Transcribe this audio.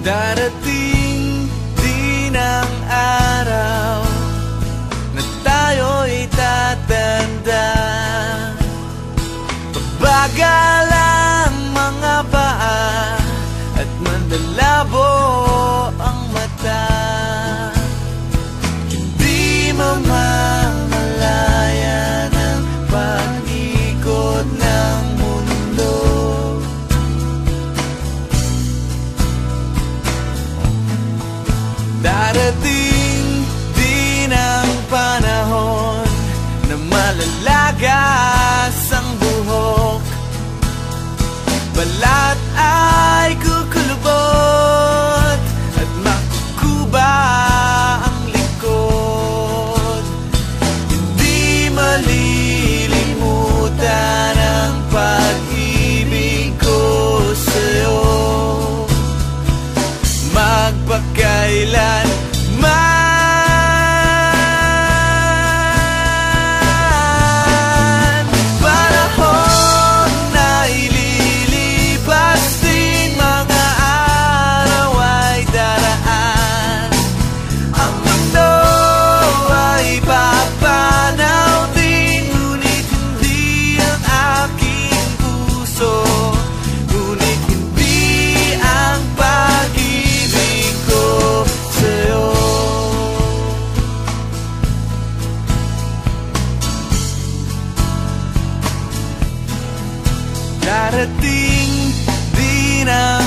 Darating din ang araw na tayo'y tatanda. Bagal ang mga paa at manlalabo ang mata. Hindi mamamalayan ang pag-ikot ng mundo. Darating din ang panahon na malalagas ang buhok. Balat ay kukulubot at makukuba ang likod. Hindi malilimutan ang pag-ibig ko sa'yo, magpakailan man. Panahon na ililipas din, mga araw ay daraan. Ang mundo ay papanaw din, ngunit hindi ang aking puso, ngunit hindi ang pag-ibig ko sa'yo. Darating din ang